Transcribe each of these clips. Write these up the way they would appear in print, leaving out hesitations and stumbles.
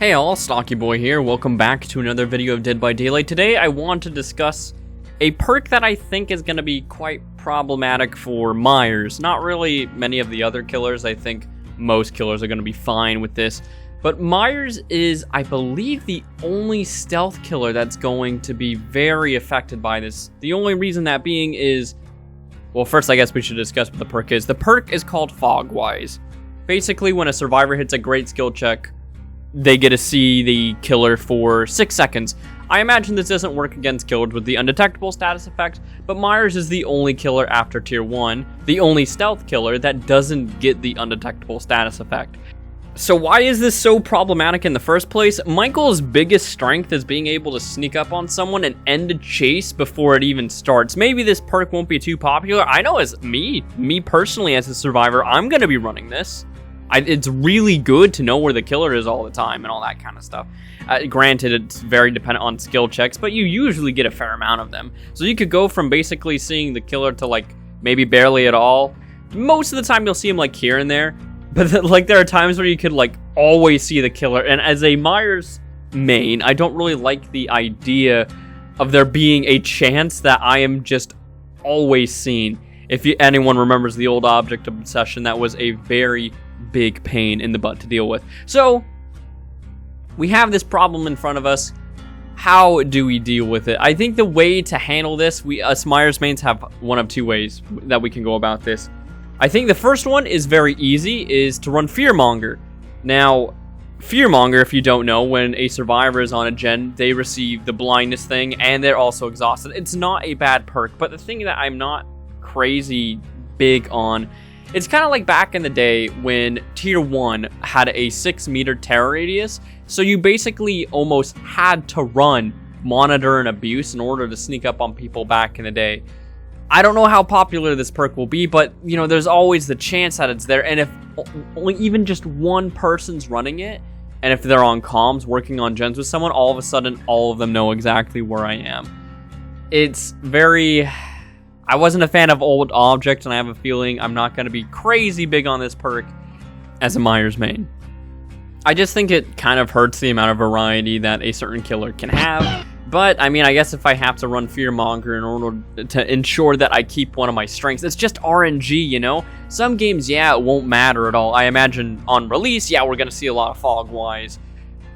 Hey all, Stalky Boy here. Welcome back to another video of Dead by Daylight. Today I want to discuss a perk that I think is going to be quite problematic for Myers. Not really many of the other killers. I think most killers are going to be fine with this. But Myers is, I believe, the only stealth killer that's going to be very affected by this. The only reason that being is, well, first I guess we should discuss what the perk is. The perk is called Fogwise. Basically, when a survivor hits a great skill check, they get to see the killer for 6 seconds. I imagine this doesn't work against killers with the undetectable status effect, but Myers is the only killer after tier 1, the only stealth killer that doesn't get the undetectable status effect. So why is this so problematic in the first place? Michael's biggest strength is being able to sneak up on someone and end a chase before it even starts. Maybe this perk won't be too popular. I know as me personally as a survivor, I'm gonna be running this. It's really good to know where the killer is all the time and all that kind of stuff. Granted, it's very dependent on skill checks, but you usually get a fair amount of them. So you could go from basically seeing the killer to like maybe barely at all. Most of the time you'll see him like here and there, but like there are times where you could like always see the killer. And as a Myers main, I don't really like the idea of there being a chance that I am just always seen. If anyone remembers the old object obsession, that was a very big pain in the butt to deal with. So we have this problem in front of us. How do we deal with it? I think the way to handle this, us Myers mains have one of two ways that we can go about this. I think the first one is very easy, is to run Fearmonger. Now, Fearmonger, if you don't know, when a survivor is on a gen, they receive the blindness thing and they're also exhausted. It's not a bad perk, but the thing that I'm not crazy big on, it's kind of like back in the day when tier 1 had a 6-meter terror radius, so you basically almost had to run Monitor and Abuse in order to sneak up on people back in the day. I don't know how popular this perk will be, but you know, there's always the chance that it's there, and if only even just one person's running it, and if they're on comms working on gens with someone, all of a sudden all of them know exactly where I am. It's very... I wasn't a fan of Old Object, and I have a feeling I'm not going to be crazy big on this perk as a Myers main. I just think it kind of hurts the amount of variety that a certain killer can have. But, I mean, I guess if I have to run Fearmonger in order to ensure that I keep one of my strengths, it's just RNG, you know? Some games, yeah, it won't matter at all. I imagine on release, yeah, we're going to see a lot of Fogwise.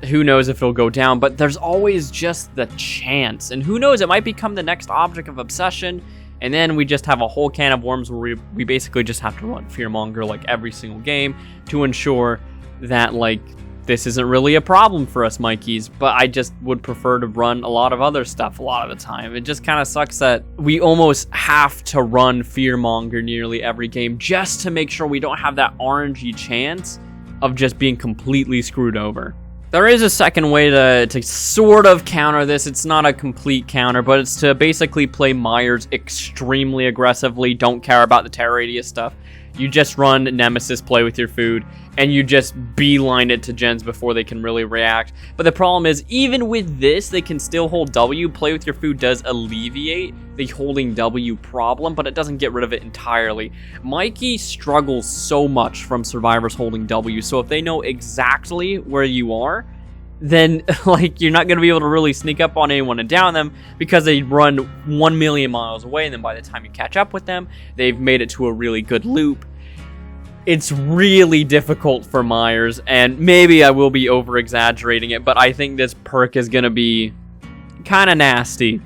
Who knows if it'll go down, but there's always just the chance. And who knows, it might become the next object of obsession. And then we just have a whole can of worms where we basically just have to run Fearmonger like every single game to ensure that like this isn't really a problem for us Mikeys, but I just would prefer to run a lot of other stuff a lot of the time. It just kind of sucks that we almost have to run Fearmonger nearly every game just to make sure we don't have that RNG chance of just being completely screwed over. There is a second way to sort of counter this. It's not a complete counter, but it's to basically play Myers extremely aggressively, don't care about the terror radius stuff. You just run Nemesis, play with your food, and you just beeline it to gens before they can really react. But the problem is, even with this, they can still hold W. Play with your food does alleviate the holding W problem, but it doesn't get rid of it entirely. Mikey struggles so much from survivors holding W, so if they know exactly where you are, then like you're not going to be able to really sneak up on anyone and down them because they run 1 million miles away, and then by the time you catch up with them, they've made it to a really good loop. It's really difficult for Myers, and maybe I will be over-exaggerating it, but I think this perk is going to be kind of nasty.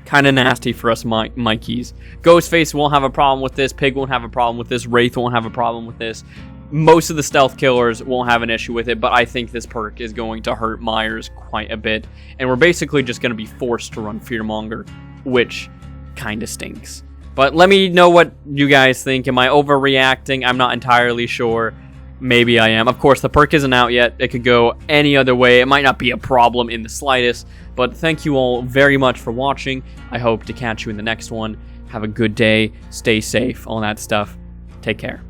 Kind of nasty for us Mikeys. Ghostface won't have a problem with this, Pig won't have a problem with this, Wraith won't have a problem with this. Most of the stealth killers won't have an issue with it, but I think this perk is going to hurt Myers quite a bit, and we're basically just going to be forced to run Fearmonger, which kind of stinks. But let me know what you guys think. Am I overreacting? I'm not entirely sure. Maybe I am. Of course, the perk isn't out yet. It could go any other way. It might not be a problem in the slightest, but thank you all very much for watching. I hope to catch you in the next one. Have a good day. Stay safe. All that stuff. Take care.